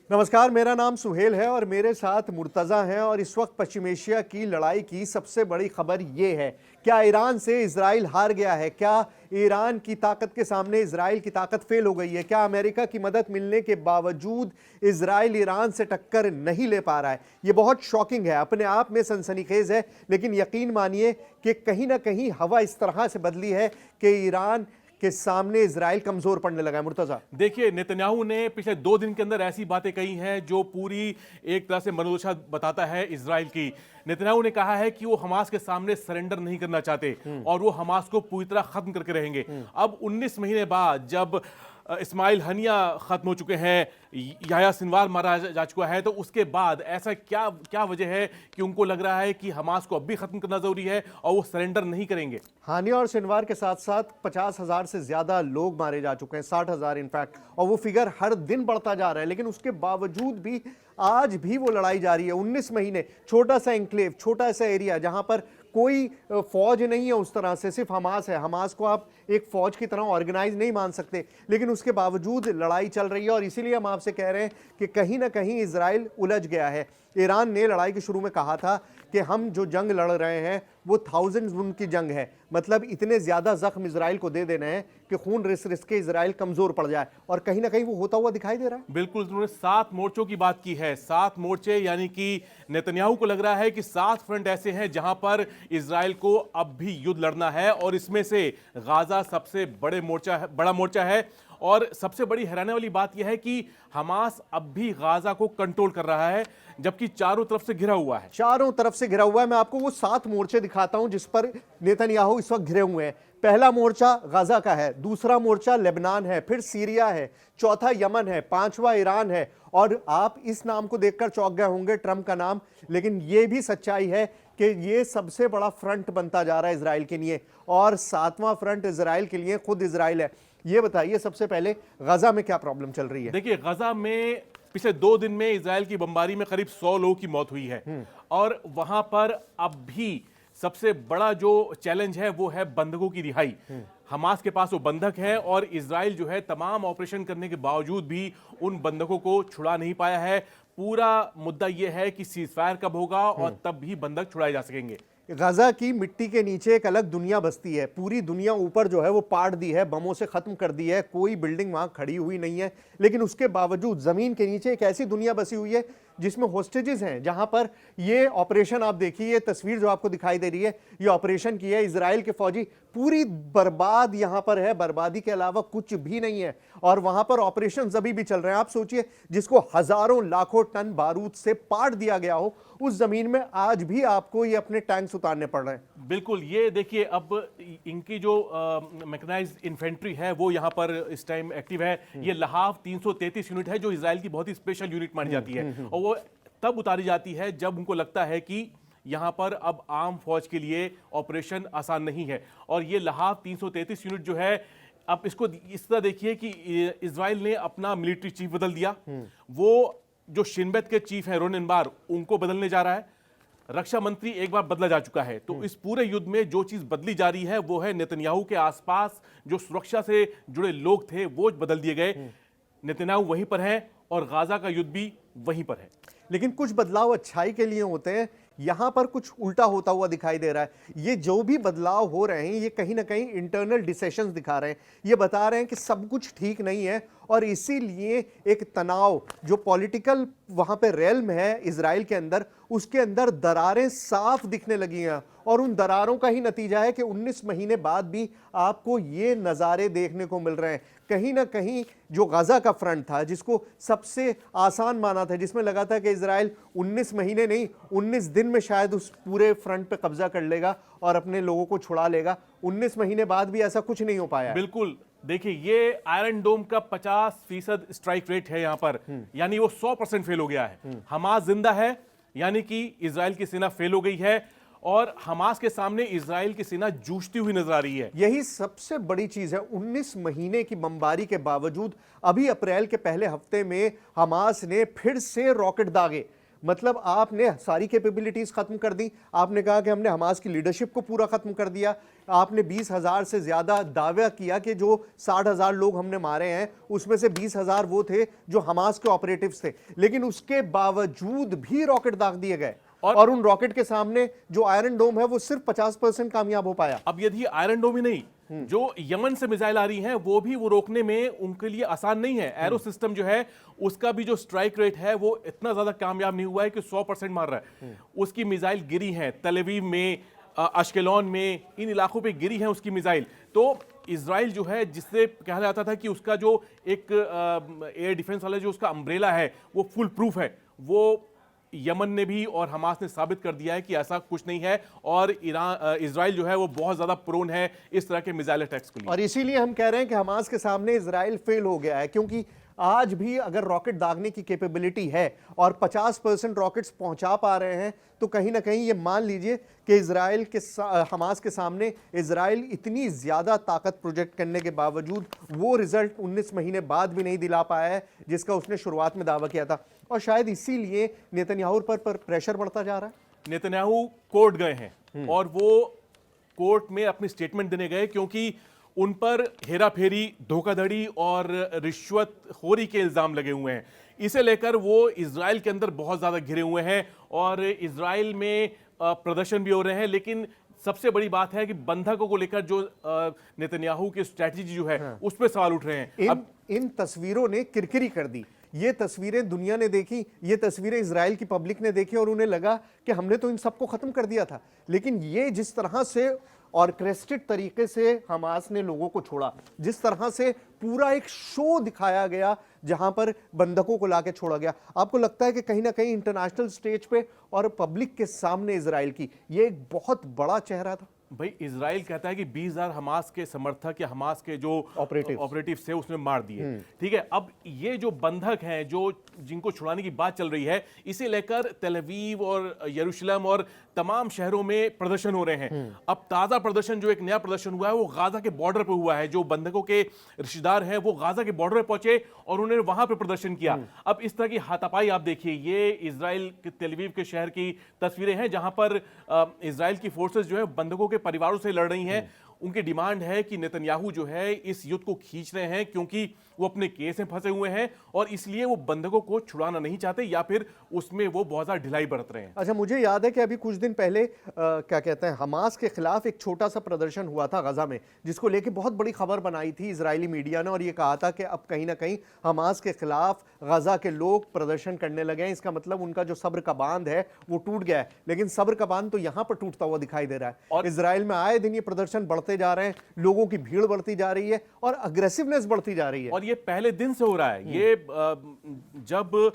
नमस्कार, मेरा नाम सुहेल है और मेरे साथ मुर्तज़ा हैं। और इस वक्त पश्चिम एशिया की लड़ाई की सबसे बड़ी खबर ये है, क्या ईरान से इजराइल हार गया है? क्या ईरान की ताकत के सामने इजराइल की ताकत फेल हो गई है? क्या अमेरिका की मदद मिलने के बावजूद इजराइल ईरान से टक्कर नहीं ले पा रहा है? ये बहुत शॉकिंग है, अपने आप में सनसनीखेज है, लेकिन यकीन मानिए कि कहीं ना कहीं हवा इस तरह से बदली है कि ईरान के सामने इजराइल कमजोर पड़ने लगा है। मुर्तजा, देखिए, नेतन्याहू ने पिछले 2 दिन के अंदर ऐसी बातें कही हैं जो पूरी एक तरह से मनोदशा बताता है इजराइल की। नेतन्याहू ने कहा है कि वो हमास के सामने सरेंडर नहीं करना चाहते और वो हमास को पूरी तरह खत्म करके रहेंगे। अब 19 महीने बाद जब इस्माइल हनिया खत्म हो चुके हैं, याह्या सिनवार मारा जा चुका है, तो उसके बाद ऐसा क्या क्या वजह है कि उनको लग रहा है कि हमास को अब भी खत्म करना जरूरी है और वो सरेंडर नहीं करेंगे? हानिया और सिनवार के साथ साथ 50,000 से ज्यादा लोग मारे जा चुके हैं, 60,000 इनफैक्ट, और वो फिगर हर दिन बढ़ता जा रहा है। लेकिन उसके बावजूद भी आज भी वो लड़ाई जारी है। 19 महीने, छोटा सा एंक्लेव, छोटा सा एरिया जहां पर कोई फौज नहीं है उस तरह से, सिर्फ हमास है। हमास को आप एक फौज की तरह ऑर्गेनाइज नहीं मान सकते, लेकिन उसके बावजूद लड़ाई चल रही है। और इसीलिए हम आपसे कह रहे हैं कि कहीं ना कहीं इजराइल उलझ गया है। ईरान ने लड़ाई के शुरू में कहा था कि हम जो जंग लड़ रहे हैं वो 1000 वुन की जंग है, मतलब इतने ज्यादा जख्म इजराइल को दे देने हैं कि खून रिस रिस के इजराइल कमजोर पड़ जाए, और कहीं ना कहीं वो होता हुआ दिखाई दे रहा है। बिल्कुल, उन्होंने 7 मोर्चों की बात की है। 7 मोर्चे, यानी कि नेतन्याहू को लग रहा है कि 7 फ्रंट ऐसे हैं जहां पर इजराइल को अब भी युद्ध लड़ना है, और इसमें से गाजा सबसे बड़ा मोर्चा है। और सबसे बड़ी हैरानी वाली बात यह है कि हमास अब भी गाजा को कंट्रोल कर रहा है, जबकि चारों तरफ से घिरा हुआ है। चारों तरफ से घिरा हुआ है। मैं आपको वो 7 मोर्चे दिखाता हूं जिस पर नेतन्याहू इस वक्त घिरे हुए हैं। पहला मोर्चा गाजा का है, दूसरा मोर्चा लेबनान है, फिर सीरिया है, चौथा यमन है, पांचवा ईरान है। और आप इस नाम को देखकर चौंक गए होंगे, ट्रंप का नाम, लेकिन यह भी सच्चाई है कि यह सबसे बड़ा फ्रंट बनता जा रहा है इजराइल के लिए, और 7वां फ्रंट इजराइल के लिए खुद इजराइल है। ये बताइए सबसे पहले गजा में क्या प्रॉब्लम चल रही है? देखिए, गजा में पिछले 2 दिन में इजराइल की बमबारी में करीब 100 लोगों की मौत हुई है, और वहां पर अब भी सबसे बड़ा जो चैलेंज है वो है बंधकों की रिहाई। हमास के पास वो बंधक है, और इजराइल जो है तमाम ऑपरेशन करने के बावजूद भी उन बंधकों को छुड़ा नहीं पाया है। पूरा मुद्दा यह है कि सीजफायर कब होगा और तब भी बंधक छुड़ाए जा सकेंगे। गजा की मिट्टी के नीचे एक अलग दुनिया बसती है। पूरी दुनिया ऊपर जो है वो पाट दी है, बमों से खत्म कर दी है, कोई बिल्डिंग वहां खड़ी हुई नहीं है। लेकिन उसके बावजूद जमीन के नीचे एक ऐसी दुनिया बसी हुई है जिसमें होस्टेजेस हैं, जहां पर ये ऑपरेशन आप देखिए, ये तस्वीर जो आपको दिखाई दे रही है, ये ऑपरेशन की है इजराइल के फौजी। पूरी बर्बाद यहां पर है, बर्बादी के अलावा कुछ भी नहीं है, और वहां पर ऑपरेशन अभी भी चल रहे हैं। आप सोचिए, जिसको हजारों लाखों टन बारूद से पाट दिया गया हो, उस जमीन में आज भी आपको ये अपने टैंक्स उतारने पड़ रहे हैं। बिल्कुल, ये देखिए, अब इनकी जो मैकेनाइज्ड इन्फेंट्री है वो यहाँ पर इस टाइम एक्टिव है। ये लहाव 333 यूनिट है, जो इजराइल की बहुत ही स्पेशल यूनिट मानी जाती है, और वो तब उतारी जाती है जब उनको लगता है कि यहाँ पर अब आम फौज के लिए ऑपरेशन आसान नहीं है। और ये लहाव 333 यूनिट जो है, अब इसको इस तरह देखिए कि इजराइल ने अपना मिलिट्री चीफ बदल दिया। वो जो शिनबेत के चीफ हैं रोनेन बार, उनको बदलने जा रहा है। रक्षा मंत्री एक बार बदला जा चुका है। तो इस पूरे युद्ध में जो चीज बदली जा रही है वो है नेतन्याहू के आसपास जो सुरक्षा से जुड़े लोग थे वो बदल दिए गए। नेतन्याहू वहीं पर है और गाजा का युद्ध भी वहीं पर है। लेकिन कुछ बदलाव अच्छाई के लिए होते हैं, यहां पर कुछ उल्टा होता हुआ दिखाई दे रहा है। ये जो भी बदलाव हो रहे हैं, ये कहीं ना कहीं इंटरनल डिसेशंस दिखा रहे हैं। ये बता रहे हैं कि सब कुछ ठीक नहीं है, और इसीलिए एक तनाव जो पॉलिटिकल वहां पे रेल्म है इजराइल के अंदर, उसके अंदर दरारें साफ दिखने लगी हैं। और उन दरारों का ही नतीजा है कि 19 महीने बाद भी आपको ये नज़ारे देखने को मिल रहे हैं। कहीं ना कहीं जो गजा का फ्रंट था, जिसको सबसे आसान माना था, जिसमें लगा था कि इजराइल 19 महीने नहीं 19 दिन में शायद उस पूरे फ्रंट पे कब्जा कर लेगा और अपने लोगों को छुड़ा लेगा, 19 महीने बाद भी ऐसा कुछ नहीं हो पाया। बिल्कुल, देखिए, ये आयरन डोम का 50% स्ट्राइक रेट है यहाँ पर, यानी वो 100% फेल हो गया है। हमास जिंदा है, यानी कि इजराइल की सेना फेल हो गई है, और हमास के सामने इजराइल की सेना जूझती हुई नजर आ रही है। यही सबसे बड़ी चीज है। 19 महीने की बमबारी के बावजूद अभी अप्रैल के पहले हफ्ते में हमास ने फिर से रॉकेट दागे। मतलब आपने सारी कैपेबिलिटीज खत्म कर दी, आपने कहा कि हमने हमास की लीडरशिप को पूरा खत्म कर दिया, आपने 20,000 से ज्यादा दावा किया कि जो 60,000 लोग हमने मारे हैं उसमें से 20,000 वो थे जो हमास के ऑपरेटिव्स थे, लेकिन उसके बावजूद भी रॉकेट दाग दिए गए और उन रॉकेट के सामने जो आयरन डोम है वो सिर्फ 50% कामयाब हो पाया। अब यदि आयरन डोम ही नहीं, जो यमन से मिसाइल आ रही हैं वो भी वो रोकने में उनके लिए आसान नहीं है। एरो सिस्टम जो है उसका भी जो स्ट्राइक रेट है वो इतना ज्यादा कामयाब नहीं हुआ है कि 100% मार रहा है। उसकी मिसाइल गिरी है तल अवीव में, अश्केलॉन में, इन इलाकों पे गिरी है उसकी मिसाइल। तो इजराइल जो है, जिससे कहा जाता था कि उसका जो एक एयर डिफेंस वाला जो उसका अम्ब्रेला है वो फुल प्रूफ है, वो यमन ने भी और हमास ने साबित कर दिया है कि ऐसा कुछ नहीं है। और इजराइल जो है वो बहुत ज्यादा प्रोन है इस तरह के मिसाइल अटैक्स के लिए। और इसीलिए हम कह रहे हैं कि हमास के सामने इजराइल फेल हो गया है, क्योंकि आज भी अगर रॉकेट दागने की कैपेबिलिटी है और 50% रॉकेट्स पहुंचा पा रहे हैं, तो कहीं ना कहीं ये मान लीजिए कि इजराइल के हमास के सामने इजराइल इतनी ज्यादा ताकत प्रोजेक्ट करने के बावजूद वो रिजल्ट 19 महीने बाद भी नहीं दिला पाया है जिसका उसने शुरुआत में दावा किया था। और शायद इसीलिए नेतन्याहू पर प्रेशर बढ़ता जा रहा है। नेतन्याहू कोर्ट गए हैं और वो कोर्ट में अपनी स्टेटमेंट देने गए क्योंकि उन पर हेराफेरी, धोखाधड़ी और रिश्वतखोरी के इल्जाम लगे हुए हैं। इसे लेकर वो इजराइल के अंदर बहुत ज्यादा घिरे हुए हैं और इजराइल में प्रदर्शन भी हो रहे हैं। लेकिन सबसे बड़ी बात है कि बंधकों को लेकर जो नेतन्याहू की स्ट्रैटेजी जो है उस पर सवाल उठ रहे हैं। इन तस्वीरों ने किरकिरी कर दी। ये तस्वीरें दुनिया ने देखी, ये तस्वीरें इजराइल की पब्लिक ने देखी और उन्हें लगा कि हमने तो इन सबको खत्म कर दिया था। लेकिन ये जिस तरह से ऑर्केस्ट्रेटेड तरीके से हमास ने लोगों को छोड़ा, जिस तरह से पूरा एक शो दिखाया गया जहां पर बंधकों को लाके छोड़ा गया, आपको लगता है कि कहीं ना कहीं इंटरनेशनल स्टेज पे और पब्लिक के सामने इजराइल की ये एक बहुत बड़ा चेहरा था? भाई, इजराइल कहता है कि 20,000 हमास के समर्थक या हमास के जो ऑपरेटिव से उसने मार दिए। ठीक है, अब ये जो बंधक हैं जो जिनको छुड़ाने की बात चल रही है, इसे लेकर तेल अवीव और यरूशलेम और तमाम शहरों में प्रदर्शन हो रहे हैं। अब ताजा प्रदर्शन, जो एक नया प्रदर्शन हुआ है वो गाजा के बॉर्डर पे हुआ है। जो बंधकों के रिश्तेदार हैं वो गाजा के बॉर्डर पे पहुंचे और उन्होंने वहां पे प्रदर्शन किया। अब इस तरह की हाथापाई आप देखिए, ये इजराइल के तेल अवीव के शहर की तस्वीरें हैं जहां पर इजराइल की फोर्सेस जो है बंधकों के परिवारों से लड़ रही हैं। उनकी डिमांड है कि नेतन्याहू जो है इस युद्ध को खींच रहे हैं क्योंकि वो अपने केस में फंसे हुए हैं और इसलिए वो बंधकों को छुड़ाना नहीं चाहते या फिर उसमें वो बहुत ज्यादा ढिलाई बरत रहे हैं। अच्छा, मुझे याद है कि अभी कुछ दिन पहले क्या कहते हैं, हमास के खिलाफ एक छोटा सा प्रदर्शन हुआ था गजा में, जिसको लेके बहुत बड़ी खबर बनाई थी इजरायली मीडिया ने और ये कहा था कि अब कहीं ना कहीं हमास के खिलाफ गजा के लोग प्रदर्शन करने लगे हैं। इसका मतलब उनका जो सब्र का बांध है वो टूट गया है। लेकिन सब्र का बांध तो यहां पर टूटता हुआ दिखाई दे रहा है और इजराइल में आए दिन ये प्रदर्शन बढ़ते जा रहे हैं, लोगों की भीड़ बढ़ती जा रही है और अग्रेसिवनेस बढ़ती जा रही है। और ये पहले दिन से हो रहा है। ये जब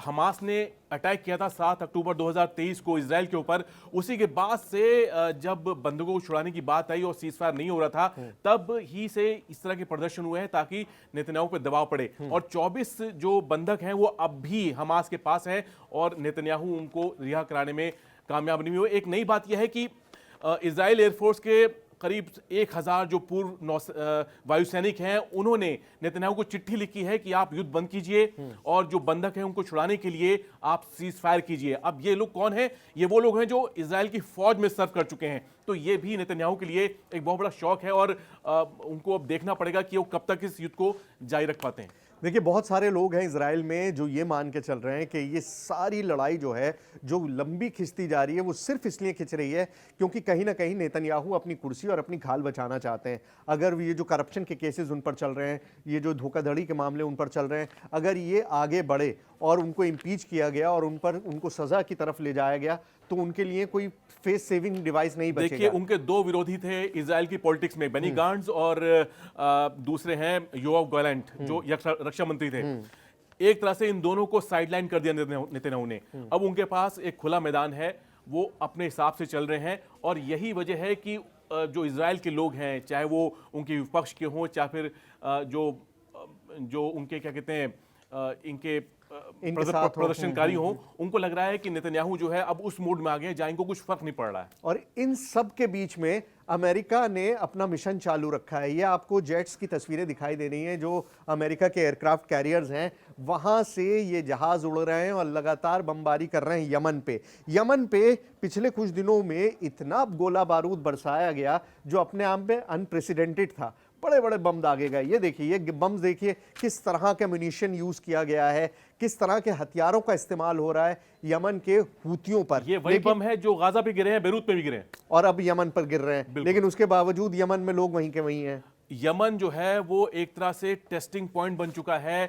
हमास ने अटैक किया था 7 अक्टूबर 2023 को इजराइल के ऊपर, उसी के बाद से जब बंधकों को छुड़ाने की बात आई और सीजफायर नहीं हो रहा था, तब ही से इस तरह के प्रदर्शन हुए हैं ताकि नेतन्याहू पे दबाव पड़े। और 24 जो बंधक हैं वो अब भी हमास के पास हैं और नेतन्याहू उनको रिहा कराने में कामयाब नहीं हुए। एक नई बात यह है कि इजराइल एयरफोर्स के करीब 1000 जो पूर्व वायुसैनिक हैं उन्होंने नेतन्याहू को चिट्ठी लिखी है कि आप युद्ध बंद कीजिए और जो बंधक हैं उनको छुड़ाने के लिए आप सीज फायर कीजिए। अब ये लोग कौन हैं? ये वो लोग हैं जो इजराइल की फौज में सर्व कर चुके हैं। तो ये भी नेतन्याहू के लिए एक बहुत बड़ा शौक है और उनको अब देखना पड़ेगा कि वो कब तक इस युद्ध को जारी रख पाते हैं। देखिए, बहुत सारे लोग हैं इजराइल में जो ये मान के चल रहे हैं कि ये सारी लड़ाई जो है, जो लंबी खिंचती जा रही है, वो सिर्फ इसलिए खिंच रही है क्योंकि कहीं ना कहीं नेतन्याहू अपनी कुर्सी और अपनी खाल बचाना चाहते हैं। अगर ये जो करप्शन के केसेस उन पर चल रहे हैं, ये जो धोखाधड़ी के मामले उन पर चल रहे हैं, अगर ये आगे बढ़े और उनको इम्पीच किया गया और उनको सजा की तरफ ले जाया गया तो उनके लिए कोई फेस सेविंग डिवाइस नहीं बचेगा। देखिए, उनके दो विरोधी थे इजराइल की पॉलिटिक्स में, बेनी गांट्स और दूसरे हैं योआव गैलेंट जो रक्षा मंत्री थे। एक तरह से इन दोनों को साइडलाइन कर दिया नेतन्याहू ने। अब उनके पास एक खुला मैदान है, वो अपने हिसाब से चल रहे हैं और यही वजह है कि जो इजराइल के लोग हैं, चाहे वो उनके विपक्ष के हों चाहे फिर जो उनके क्या कहते हैं इनके प्रदर्शनकारी हो, उनको लग रहा है कि नेतन्याहू जो है अब उस मूड में आ गए जहां इनको कुछ फर्क नहीं पड़ रहा है। और इन सब के बीच में अमेरिका ने अपना मिशन चालू रखा है। ये आपको जेट्स की तस्वीरें दिखाई दे रही हैं जो अमेरिका के एयरक्राफ्ट कैरियर्स हैं, वहाँ से ये जहाज़ उड़ रहे हैं और लगातार बमबारी कर रहे हैं यमन पे। यमन पे पिछले कुछ दिनों में इतना गोला बारूद बरसाया गया जो अपने आप में अनप्रेसिडेंटेड था। बड़े बड़े बम दागे गए। ये देखिए, ये बम्स देखिए किस तरह का म्यूनिशन यूज़ किया गया है, किस तरह के हथियारों का इस्तेमाल हो रहा है यमन के हूतियों पर। ये वही बम है जो गाजा पे गिरे हैं, बेरूत पे भी गिरे हैं और अब यमन पर गिर रहे हैं, लेकिन उसके बावजूद यमन में लोग वहीं के वहीं हैं। यमन जो है वो एक तरह से टेस्टिंग पॉइंट बन चुका है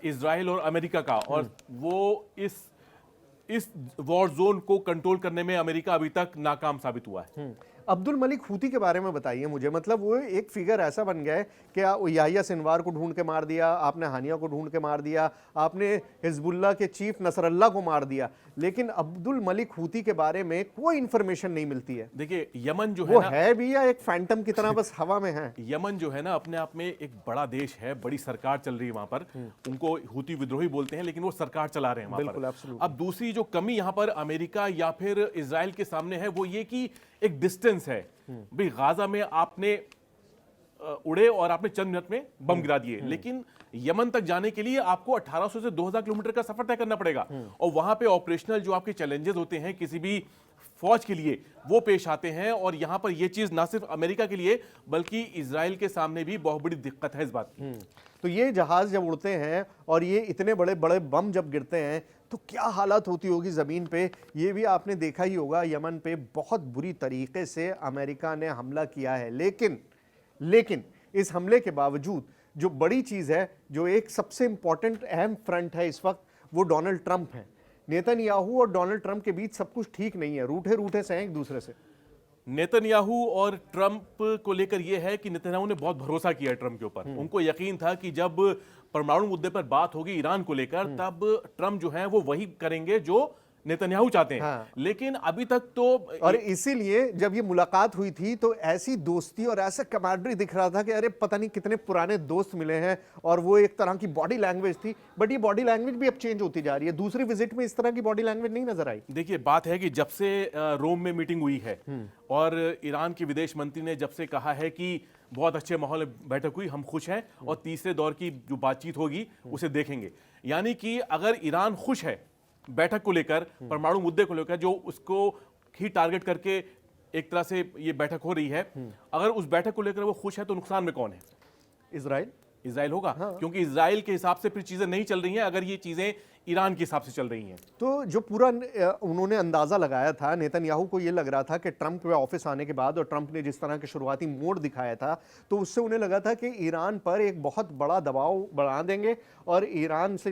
इजराइल और अमेरिका का, और वो इस वॉर जोन को कंट्रोल करने में अमेरिका अभी तक नाकाम साबित हुआ है। अब्दुल मलिक हूती के बारे में बताइए मुझे। मतलब वो एक फिगर ऐसा बन गया है कि याहिया सिनवार को ढूंढ के मार दिया आपने, हानिया को ढूंढ के मार दिया आपने, हिजबुल्लाह के चीफ नसरल्लाह को मार दिया, लेकिन अब्दुल मलिक हूती के बारे में कोई इंफॉर्मेशन नहीं मिलती है। देखिए यमन जो वो है ना, है भी या एक फैंटम की तरह बस हवा में है? यमन जो है ना अपने आप में एक बड़ा देश है, बड़ी सरकार चल रही है वहां पर। उनको हूती विद्रोही बोलते हैं, लेकिन वो सरकार चला रहे हैं वहां बिल्कुल, पर। absolutely। अब दूसरी जो कमी यहाँ पर अमेरिका या फिर इजराइल के सामने है वो ये कि एक डिस्टेंस है। भाई गाजा में आपने उड़े और आपने चंद मिनट में बम गिरा दिए, लेकिन यमन तक जाने के लिए आपको 1800 से 2000 किलोमीटर का सफर तय करना पड़ेगा। और वहां पे ऑपरेशनल जो आपके चैलेंजेस होते हैं किसी भी फौज के लिए, वो पेश आते हैं। और यहां पर यह चीज ना सिर्फ अमेरिका के लिए बल्कि इजराइल के सामने भी बहुत बड़ी दिक्कत है इस बात की। तो ये जहाज जब उड़ते हैं और ये इतने बड़े बड़े बम जब गिरते हैं तो क्या हालत होती होगी ज़मीन पे, ये भी आपने देखा ही होगा। यमन पे बहुत बुरी तरीके से अमेरिका ने हमला किया है, लेकिन इस हमले के बावजूद जो बड़ी चीज़ है, जो एक सबसे इंपॉर्टेंट अहम फ्रंट है इस वक्त, वो डोनाल्ड ट्रंप है। नेतन्याहू और डोनाल्ड ट्रंप के बीच सब कुछ ठीक नहीं है, रूठे रूठे से हैं एक दूसरे से। नेतन्याहू और ट्रंप को लेकर यह है कि नेतन्याहू ने बहुत भरोसा किया है ट्रंप के ऊपर। उनको यकीन था कि जब परमाणु मुद्दे पर बात होगी ईरान को लेकर, तब ट्रंप जो है वो वही करेंगे जो नेतन्याहू चाहते हैं। हाँ। लेकिन अभी तक तो, और इसीलिए जब ये मुलाकात हुई थी तो ऐसी दोस्ती और ऐसा कमांडरी दिख रहा था कि अरे पता नहीं कितने पुराने दोस्त मिले हैं, और वो एक तरह की बॉडी लैंग्वेज थी। बट ये बॉडी लैंग्वेज भी अब चेंज होती जा रही है। दूसरी विजिट में इस तरह की बॉडी लैंग्वेज नहीं नजर आई। देखिए बात है कि जब से रोम में मीटिंग हुई है और ईरान के विदेश मंत्री ने जब से कहा है कि बहुत अच्छे माहौल में बैठक हुई, हम खुश हैं और तीसरे दौर की जो बातचीत होगी उसे देखेंगे। यानी कि अगर ईरान खुश है बैठक को लेकर, परमाणु मुद्दे को लेकर, जो उसको ही टारगेट करके एक तरह से ये बैठक हो रही है, अगर उस बैठक को लेकर वो खुश है तो नुकसान में कौन है? इजराइल होगा। हाँ। क्योंकि इजराइल के हिसाब से फिर चीजें नहीं चल रही हैं अगर ये चीजें ईरान के हिसाब से चल रही हैं। तो जो पूरा उन्होंने अंदाजा लगाया था, नेतन्याहू को ये लग रहा था कि ट्रंप के ऑफिस आने के बाद और ट्रंप ने जिस तरह के शुरुआती मोड़ दिखाया था, तो उससे उन्हें लगा था कि ईरान पर एक बहुत बड़ा दबाव बढ़ा देंगे और ईरान से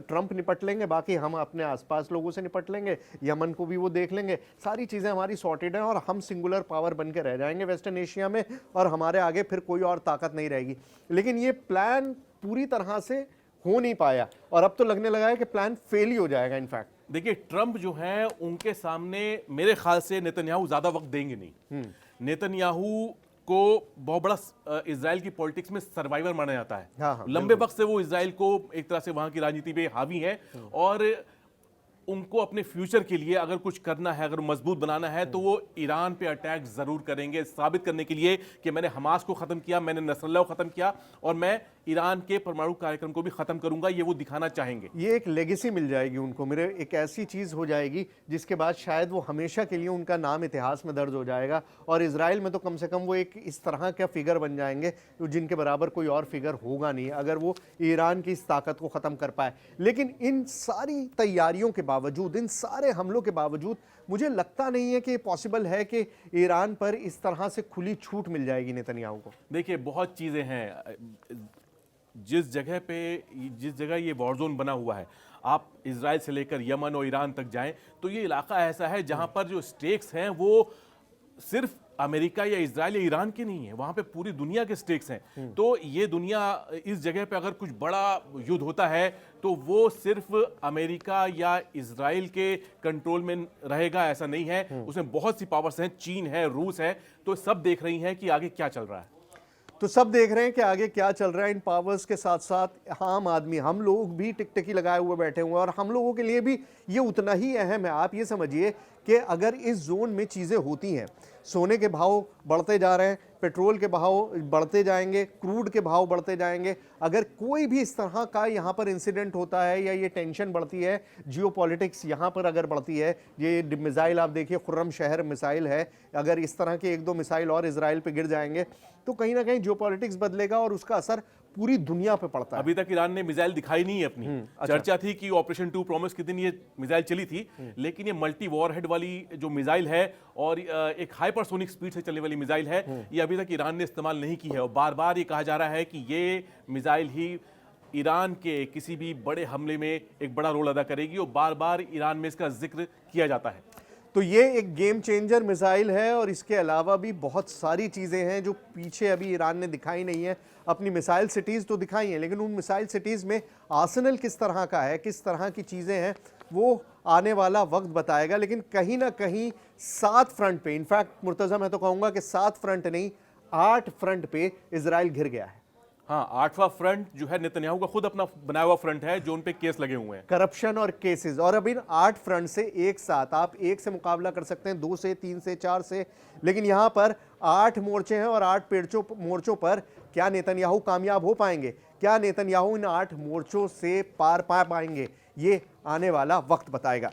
ट्रंप निपट लेंगे, बाकी हम अपने आसपास लोगों से निपट लेंगे, यमन को भी वो देख लेंगे, सारी चीज़ें हमारी सॉर्टेड हैं और हम सिंगुलर पावर बन के रह जाएंगे वेस्टर्न एशिया में और हमारे आगे फिर कोई और ताकत नहीं रहेगी। लेकिन ये प्लान पूरी तरह से हो नहीं पाया और अब तो लगने लगा है कि प्लान फेल ही हो जाएगा। इनफैक्ट देखिए ट्रंप जो है उनके सामने मेरे ख्याल से नेतन्याहू ज्यादा वक्त देंगे नहीं। नेतन्याहू को बहुत बड़ा इजराइल की पॉलिटिक्स में सर्वाइवर माना जाता है। हाँ, लंबे वक्त से वो इजराइल को एक तरह से वहां की राजनीति पे हावी है और उनको अपने फ्यूचर के लिए अगर कुछ करना है, अगर मजबूत बनाना है, तो वो ईरान पे अटैक जरूर करेंगे, साबित करने के लिए कि मैंने हमास को खत्म किया, मैंने नसरल्लाह को खत्म किया और मैं ईरान के परमाणु कार्यक्रम को भी खत्म करूंगा। ये वो दिखाना चाहेंगे। ये एक लेगेसी मिल जाएगी उनको, मेरे एक ऐसी चीज हो जाएगी जिसके बाद शायद वो हमेशा के लिए उनका नाम इतिहास में दर्ज हो जाएगा और इजराइल में तो कम से कम वो एक इस तरह का फिगर बन जाएंगे जिनके बराबर कोई और फिगर होगा नहीं अगर वो ईरान की इस ताकत को खत्म कर पाए। लेकिन इन सारी तैयारियों के बावजूद, इन सारे हमलों के बावजूद मुझे लगता नहीं है कि पॉसिबल है कि ईरान पर इस तरह से खुली छूट मिल जाएगी नेतन्याहू को। देखिए बहुत चीजें हैं, जिस जगह ये वॉर जोन बना हुआ है, आप इजराइल से लेकर यमन और ईरान तक जाएं तो ये इलाका ऐसा है जहां पर जो स्टेक्स हैं वो सिर्फ अमेरिका या इजराइल या ईरान के नहीं है, वहां पे पूरी दुनिया के स्टेक्स हैं। तो ये दुनिया इस जगह पे अगर कुछ बड़ा युद्ध होता है तो वो सिर्फ अमेरिका या इजराइल के कंट्रोल में रहेगा ऐसा नहीं है, उसमें बहुत सी पावर्स हैं, चीन है, रूस है, तो सब देख रही हैं कि आगे क्या चल रहा है। तो सब देख रहे हैं कि आगे क्या चल रहा है। इन पावर्स के साथ साथ आम आदमी, हम लोग भी टिकटिकी लगाए हुए बैठे हुए हैं और हम लोगों के लिए भी ये उतना ही अहम है। आप ये समझिए कि अगर इस जोन में चीज़ें होती हैं, सोने के भाव बढ़ते जा रहे हैं, पेट्रोल के भाव बढ़ते जाएंगे, क्रूड के भाव बढ़ते जाएंगे, अगर कोई भी इस तरह का यहाँ पर इंसिडेंट होता है या ये टेंशन बढ़ती है, जियोपॉलिटिक्स यहाँ पर अगर बढ़ती है, ये मिसाइल आप देखिए, खुर्रम शहर मिसाइल है, अगर इस तरह के 1-2 मिसाइल और इजराइल पे गिर जाएंगे तो कहीं ना कहीं जियोपॉलिटिक्स बदलेगा और उसका असर पूरी दुनिया पे पड़ता है। अभी तक ईरान ने मिसाइल दिखाई नहीं है अपनी। चर्चा थी कि ऑपरेशन 2 प्रॉमिस के दिन ये मिसाइल चली थी, लेकिन ये मल्टी वॉरहेड वाली जो मिसाइल है और एक हाइपरसोनिक स्पीड से चलने वाली मिसाइल है, ये अभी तक ईरान ने इस्तेमाल नहीं की है। और बार बार ये कहा जा रहा है कि ये मिसाइल ही ईरान के किसी भी बड़े हमले में एक बड़ा रोल अदा करेगी, और बार बार ईरान में इसका जिक्र किया जाता है। तो ये एक गेम चेंजर मिसाइल है और इसके अलावा भी बहुत सारी चीज़ें हैं जो पीछे अभी ईरान ने दिखाई नहीं है। अपनी मिसाइल सिटीज़ तो दिखाई हैं, लेकिन उन मिसाइल सिटीज़ में आर्सेनल किस तरह का है, किस तरह की चीज़ें हैं, वो आने वाला वक्त बताएगा। लेकिन कहीं ना कहीं 7 फ्रंट पे, इनफैक्ट मुर्तज़ा मैं तो कहूँगा कि 7 फ्रंट नहीं 8 फ्रंट पे इजराइल घिर गया है। हाँ, 8वां फ्रंट जो है नेतन्याहू का खुद अपना बनाया हुआ फ्रंट है, जो उन पे केस लगे हुए हैं, करप्शन और केसेस। और अब इन 8 फ्रंट से एक साथ आप एक से मुकाबला कर सकते हैं, 2 से, 3 से, 4 से, लेकिन यहां पर 8 मोर्चे हैं और 8 मोर्चों पर क्या नेतन्याहू कामयाब हो पाएंगे? क्या नेतन्याहू इन 8 मोर्चों से पार पा पाएंगे? ये आने वाला वक्त बताएगा।